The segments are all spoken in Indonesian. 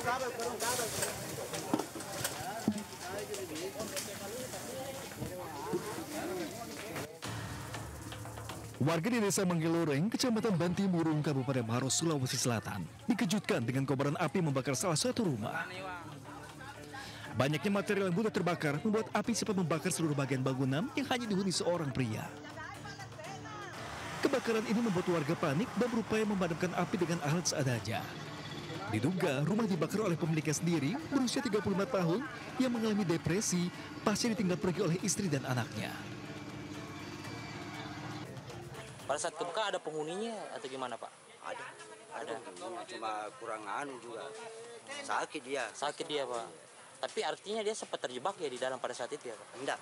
Warga di Desa Manggeloreng, Kecamatan Bantimurung, Kabupaten Maros, Sulawesi Selatan, dikejutkan dengan kobaran api membakar salah satu rumah. Banyaknya material yang mudah terbakar membuat api cepat membakar seluruh bagian bangunan yang hanya dihuni seorang pria. Kebakaran ini membuat warga panik dan berupaya memadamkan api dengan alat seadanya. Diduga rumah dibakar oleh pemiliknya sendiri berusia 35 tahun yang mengalami depresi pasca ditinggal pergi oleh istri dan anaknya. Pada saat kebakaran ada penghuninya atau gimana, Pak? Ada. Cuma kurang juga. Sakit dia. Sakit dia, Pak. Tapi artinya dia sempat terjebak ya di dalam pada saat itu ya, Pak? Enggak.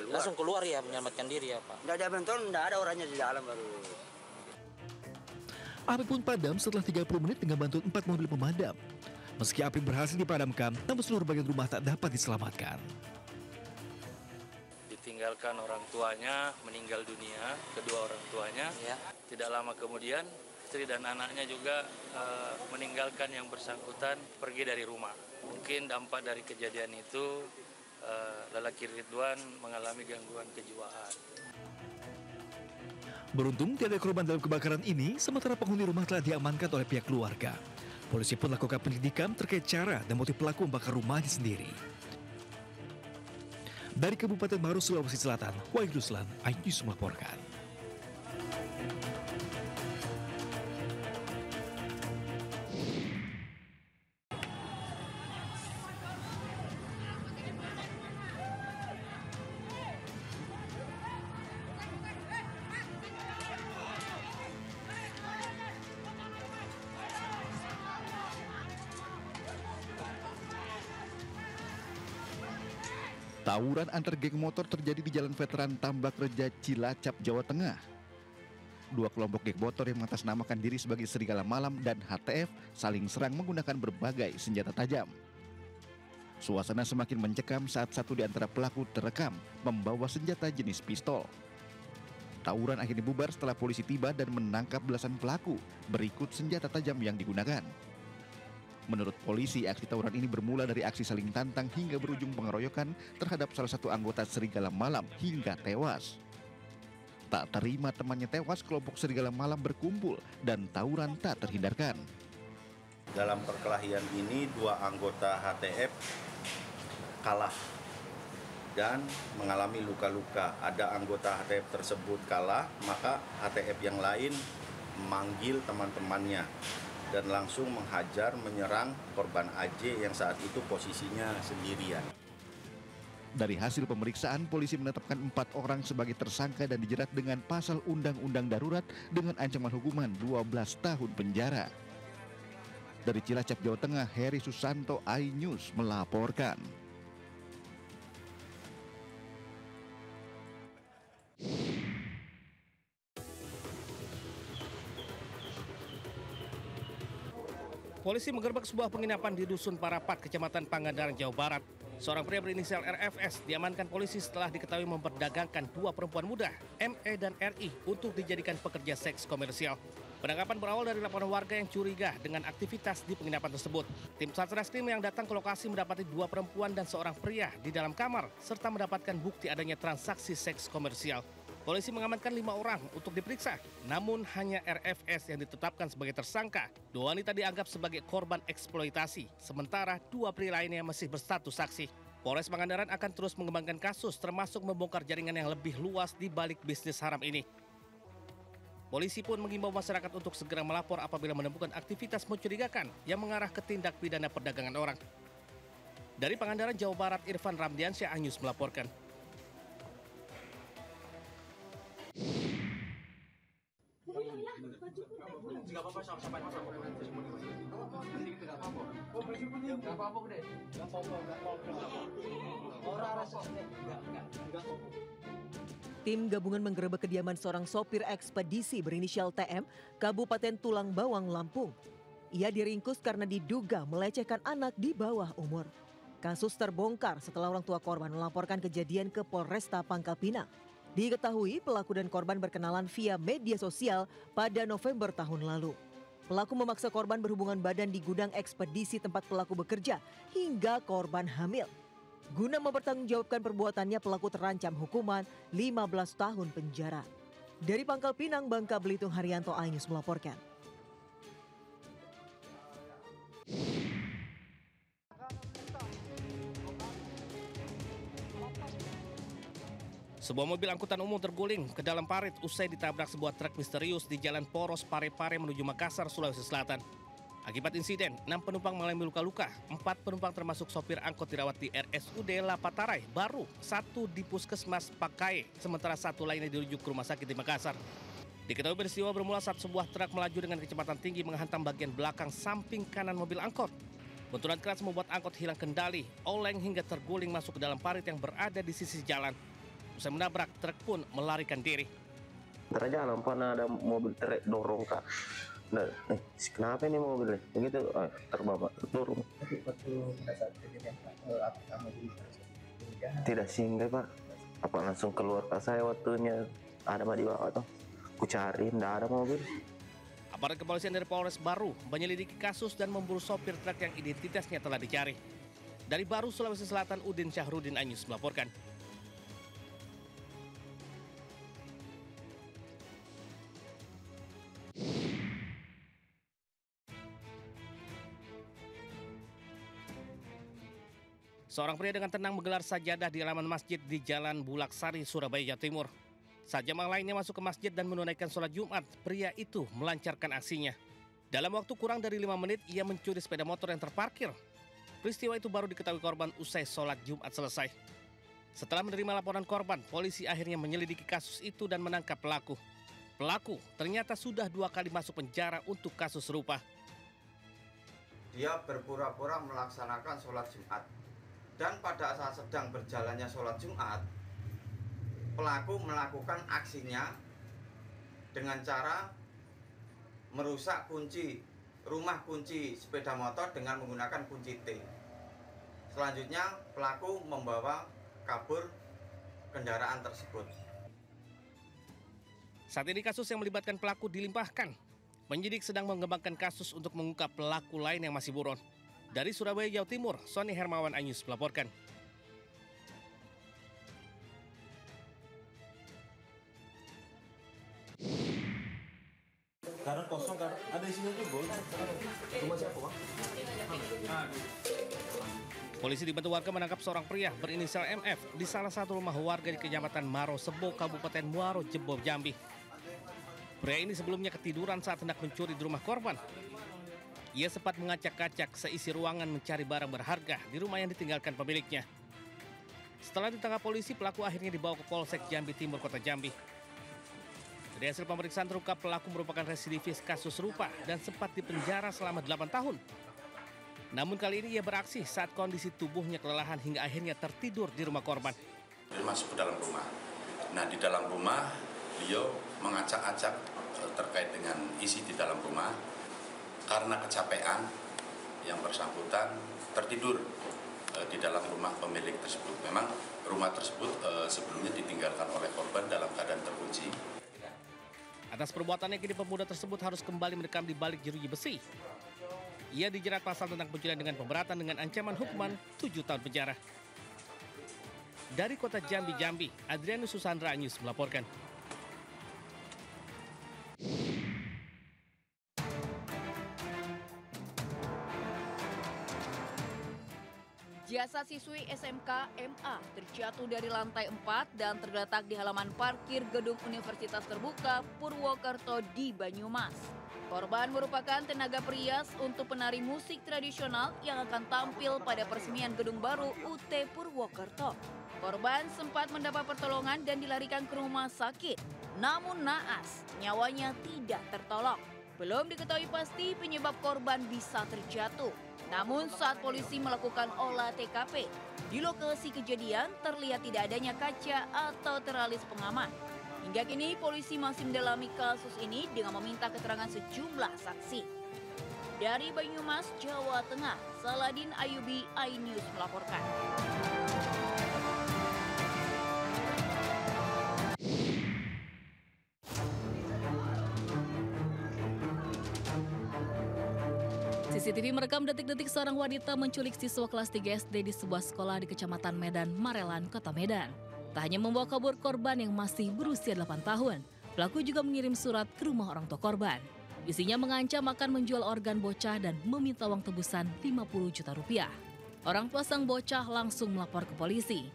Langsung keluar ya menyelamatkan diri ya, Pak? Enggak ada bantuan, enggak ada orangnya di dalam baru. Api pun padam setelah 30 menit dengan bantuan 4 mobil pemadam. Meski api berhasil dipadamkan, namun seluruh bagian rumah tak dapat diselamatkan. Ditinggalkan orang tuanya, meninggal dunia, kedua orang tuanya. Ya. Tidak lama kemudian, istri dan anaknya juga meninggalkan yang bersangkutan pergi dari rumah. Mungkin dampak dari kejadian itu, lelaki Ridwan mengalami gangguan kejiwaan. Beruntung tidak ada korban dalam kebakaran ini, sementara penghuni rumah telah diamankan oleh pihak keluarga. Polisi pun melakukan penyelidikan terkait cara dan motif pelaku membakar rumahnya sendiri. Dari Kabupaten Maros, Sulawesi Selatan, Wahid Ruslan, iNews melaporkan. Tawuran antar geng motor terjadi di Jalan Veteran Tambak Reja, Cilacap, Jawa Tengah. Dua kelompok geng motor yang mengatasnamakan diri sebagai Serigala Malam dan HTF saling serang menggunakan berbagai senjata tajam. Suasana semakin mencekam saat satu di antara pelaku terekam membawa senjata jenis pistol. Tawuran akhirnya bubar setelah polisi tiba dan menangkap belasan pelaku berikut senjata tajam yang digunakan. Menurut polisi, aksi tawuran ini bermula dari aksi saling tantang hingga berujung pengeroyokan terhadap salah satu anggota Serigala Malam hingga tewas. Tak terima temannya tewas, kelompok Serigala Malam berkumpul dan tawuran tak terhindarkan. Dalam perkelahian ini, dua anggota HTF kalah dan mengalami luka-luka. Ada anggota HTF tersebut kalah, maka HTF yang lain memanggil teman-temannya dan langsung menghajar, menyerang korban AJ yang saat itu posisinya sendirian. Dari hasil pemeriksaan, polisi menetapkan 4 orang sebagai tersangka dan dijerat dengan pasal Undang-Undang Darurat dengan ancaman hukuman 12 tahun penjara. Dari Cilacap, Jawa Tengah, Heri Susanto, iNews melaporkan. Polisi menggerebek sebuah penginapan di Dusun Parapat, Kecamatan Pangandaran, Jawa Barat. Seorang pria berinisial RFS diamankan polisi setelah diketahui memperdagangkan dua perempuan muda, ME dan RI, untuk dijadikan pekerja seks komersial. Penangkapan berawal dari laporan warga yang curiga dengan aktivitas di penginapan tersebut. Tim Satreskrim yang datang ke lokasi mendapati dua perempuan dan seorang pria di dalam kamar, serta mendapatkan bukti adanya transaksi seks komersial. Polisi mengamankan 5 orang untuk diperiksa, namun hanya RFS yang ditetapkan sebagai tersangka. Dua wanita dianggap sebagai korban eksploitasi, sementara dua pria lainnya masih berstatus saksi. Polres Pangandaran akan terus mengembangkan kasus, termasuk membongkar jaringan yang lebih luas di balik bisnis haram ini. Polisi pun mengimbau masyarakat untuk segera melapor apabila menemukan aktivitas mencurigakan yang mengarah ke tindak pidana perdagangan orang. Dari Pangandaran, Jawa Barat, Irfan Ramdiansyah, iNews melaporkan. Tim gabungan menggerebek kediaman seorang sopir ekspedisi berinisial TM, Kabupaten Tulang Bawang, Lampung. Ia diringkus karena diduga melecehkan anak di bawah umur. Kasus terbongkar setelah orang tua korban melaporkan kejadian ke Polresta Pangkal Pinang. Diketahui pelaku dan korban berkenalan via media sosial pada November tahun lalu. Pelaku memaksa korban berhubungan badan di gudang ekspedisi tempat pelaku bekerja hingga korban hamil. Guna mempertanggungjawabkan perbuatannya, pelaku terancam hukuman 15 tahun penjara. Dari Pangkal Pinang, Bangka Belitung, Haryanto, iNews melaporkan. Sebuah mobil angkutan umum terguling ke dalam parit usai ditabrak sebuah truk misterius di Jalan Poros Parepare menuju Makassar, Sulawesi Selatan. Akibat insiden, 6 penumpang mengalami luka-luka. 4 penumpang termasuk sopir angkot dirawat di RSUD Lapatarai, Baru, 1 di Puskesmas Pakae, sementara 1 lainnya dirujuk ke rumah sakit di Makassar. Diketahui peristiwa bermula saat sebuah truk melaju dengan kecepatan tinggi menghantam bagian belakang samping kanan mobil angkot. Benturan keras membuat angkot hilang kendali, oleng hingga terguling masuk ke dalam parit yang berada di sisi jalan. Usai menabrak, truk pun melarikan diri. Terjalan ada mobil truk dorong kak. Nah, kenapa ini mobilnya? Begitu, terbawa dorong. Tapi waktu pada saat kejadian, apakah mobil tidak singgah pak? Apa langsung keluar kak saya waktunya ada di bawah tuh? Ku cari, tidak ada mobil. Aparat kepolisian dari Polres Baru menyelidiki kasus dan memburu sopir truk yang identitasnya telah dicari. Dari Baru, Sulawesi Selatan, Udin Syahrudin, iNews melaporkan. Seorang pria dengan tenang menggelar sajadah di halaman masjid di Jalan Bulaksari, Surabaya, Jawa Timur. Saat jamaah lainnya masuk ke masjid dan menunaikan sholat Jumat, pria itu melancarkan aksinya. Dalam waktu kurang dari 5 menit, ia mencuri sepeda motor yang terparkir. Peristiwa itu baru diketahui korban usai sholat Jumat selesai. Setelah menerima laporan korban, polisi akhirnya menyelidiki kasus itu dan menangkap pelaku. Pelaku ternyata sudah 2 kali masuk penjara untuk kasus serupa. Dia berpura-pura melaksanakan sholat Jumat. Dan pada saat sedang berjalannya sholat Jumat, pelaku melakukan aksinya dengan cara merusak kunci sepeda motor dengan menggunakan kunci T. Selanjutnya pelaku membawa kabur kendaraan tersebut. Saat ini kasus yang melibatkan pelaku dilimpahkan. Penyidik sedang mengembangkan kasus untuk mengungkap pelaku lain yang masih buron. Dari Surabaya, Jawa Timur, Sony Hermawan, iNews melaporkan. Karena kosong, karena ada isinya juga. Rumah siapa, Bang? Polisi dibantu warga menangkap seorang pria berinisial MF di salah satu rumah warga di Kecamatan Maro Sebo, Kabupaten Muaro, Jebo, Jambi. Pria ini sebelumnya ketiduran saat hendak mencuri di rumah korban. Ia sempat mengacak-acak seisi ruangan mencari barang berharga di rumah yang ditinggalkan pemiliknya. Setelah ditangkap polisi, pelaku akhirnya dibawa ke Polsek Jambi Timur, Kota Jambi. Dari hasil pemeriksaan terungkap pelaku merupakan residivis kasus serupa dan sempat dipenjara selama 8 tahun. Namun kali ini ia beraksi saat kondisi tubuhnya kelelahan hingga akhirnya tertidur di rumah korban. Dia masuk ke dalam rumah. Nah, di dalam rumah beliau mengacak-acak terkait dengan isi di dalam rumah. Karena kecapean, yang bersangkutan tertidur di dalam rumah pemilik tersebut. Memang rumah tersebut sebelumnya ditinggalkan oleh korban dalam keadaan terkunci. Atas perbuatannya, kini pemuda tersebut harus kembali mendekam di balik jeruji besi. Ia dijerat pasal tentang pencurian dengan pemberatan dengan ancaman hukuman 7 tahun penjara. Dari Kota Jambi, Jambi, Adrianus Susandra, iNews melaporkan. Jasad siswi SMK MA terjatuh dari lantai 4 dan tergeletak di halaman parkir gedung Universitas Terbuka Purwokerto di Banyumas. Korban merupakan tenaga perias untuk penari musik tradisional yang akan tampil pada peresmian gedung baru UT Purwokerto. Korban sempat mendapat pertolongan dan dilarikan ke rumah sakit. Namun naas, nyawanya tidak tertolong. Belum diketahui pasti penyebab korban bisa terjatuh. Namun saat polisi melakukan olah TKP, di lokasi kejadian terlihat tidak adanya kaca atau teralis pengaman. Hingga kini polisi masih mendalami kasus ini dengan meminta keterangan sejumlah saksi. Dari Banyumas, Jawa Tengah, Saladin Ayubi, iNews melaporkan. CCTV merekam detik-detik seorang wanita menculik siswa kelas 3 SD di sebuah sekolah di Kecamatan Medan, Marelan, Kota Medan. Tak hanya membawa kabur korban yang masih berusia 8 tahun, pelaku juga mengirim surat ke rumah orang tua korban. Isinya mengancam akan menjual organ bocah dan meminta uang tebusan 50 juta rupiah. Orang tua sang bocah langsung melapor ke polisi.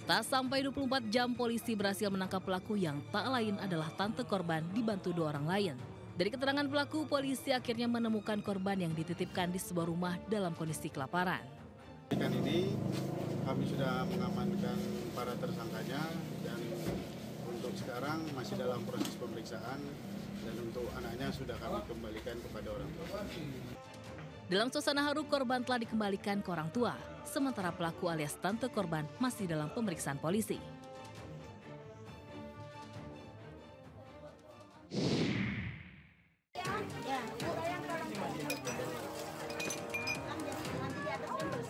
Tak sampai 24 jam polisi berhasil menangkap pelaku yang tak lain adalah tante korban dibantu 2 orang lain. Dari keterangan pelaku, polisi akhirnya menemukan korban yang dititipkan di sebuah rumah dalam kondisi kelaparan. Ini kami sudah mengamankan para tersangkanya dan untuk sekarang masih dalam proses pemeriksaan dan untuk anaknya sudah kami kembalikan kepada orang tua. Dalam suasana haru, korban telah dikembalikan ke orang tua, sementara pelaku alias tante korban masih dalam pemeriksaan polisi.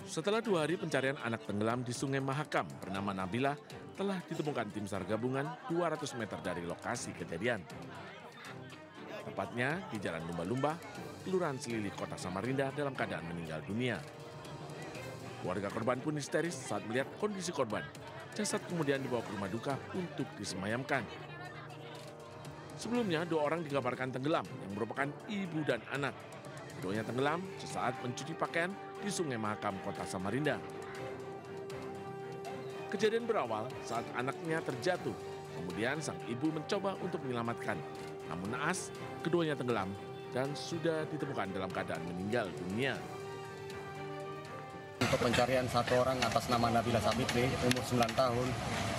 Setelah 2 hari pencarian anak tenggelam di Sungai Mahakam bernama Nabila, telah ditemukan tim SAR gabungan 200 meter dari lokasi kejadian. Tepatnya di Jalan Lumba-Lumba, Kelurahan Selili, Kota Samarinda dalam keadaan meninggal dunia. Warga korban pun histeris saat melihat kondisi korban. Jasad kemudian dibawa ke rumah duka untuk disemayamkan. Sebelumnya 2 orang dikabarkan tenggelam yang merupakan ibu dan anak. Keduanya tenggelam sesaat mencuci pakaian di Sungai Mahakam, Kota Samarinda. Kejadian berawal saat anaknya terjatuh. Kemudian sang ibu mencoba untuk menyelamatkan. Namun naas, keduanya tenggelam dan sudah ditemukan dalam keadaan meninggal dunia. Untuk pencarian 1 orang atas nama Nabila Sabitri, umur 9 tahun,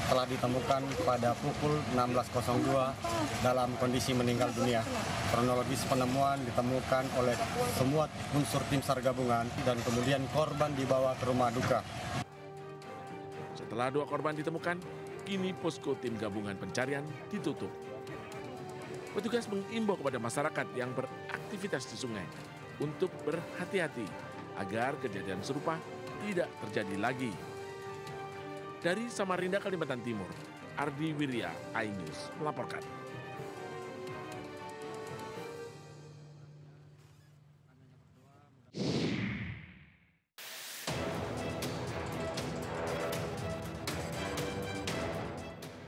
telah ditemukan pada pukul 16.02 dalam kondisi meninggal dunia. Kronologis penemuan ditemukan oleh semua unsur tim SAR gabungan dan kemudian korban dibawa ke rumah duka. Setelah 2 korban ditemukan, kini posko tim gabungan pencarian ditutup. Petugas mengimbau kepada masyarakat yang beraktivitas di sungai untuk berhati-hati agar kejadian serupa tidak terjadi lagi. Dari Samarinda, Kalimantan Timur, Ardi Wirya, iNews melaporkan.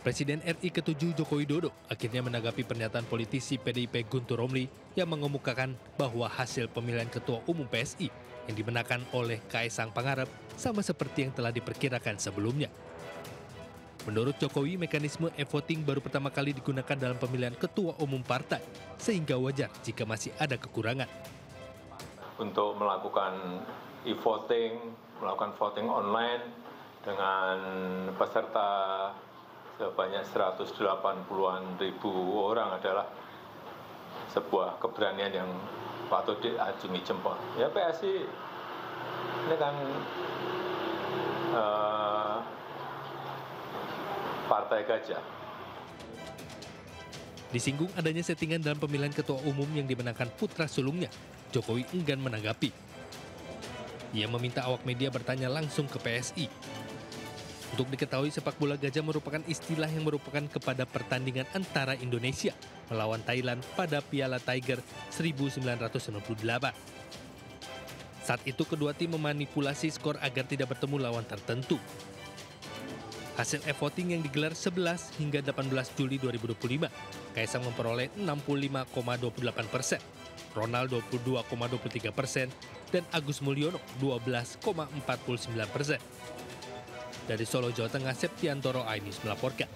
Presiden RI ke-7 Joko Widodo akhirnya menanggapi pernyataan politisi PDIP Guntur Romli yang mengemukakan bahwa hasil pemilihan Ketua Umum PSI yang dimenangkan oleh Kaisang Pangarep sama seperti yang telah diperkirakan sebelumnya. Menurut Jokowi, mekanisme e-voting baru pertama kali digunakan dalam pemilihan Ketua Umum partai, sehingga wajar jika masih ada kekurangan. Untuk melakukan e-voting, melakukan voting online dengan peserta sebanyak 180-an ribu orang adalah sebuah keberanian yang patut diacungi jempol. Ya PSI ini kan partai gajah. Disinggung adanya settingan dalam pemilihan ketua umum yang dimenangkan putra sulungnya, Jokowi enggan menanggapi. Ia meminta awak media bertanya langsung ke PSI. Untuk diketahui, sepak bola gajah merupakan istilah yang merupakan kepada pertandingan antara Indonesia melawan Thailand pada Piala Tiger 1998. Saat itu kedua tim memanipulasi skor agar tidak bertemu lawan tertentu. Hasil e-voting yang digelar 11 hingga 18 Juli 2025, Kaisang memperoleh 65,28%, Ronald 22,23%, dan Agus Mulyono 12,49%. Dari Solo, Jawa Tengah, Septiantoro, iNews melaporkan.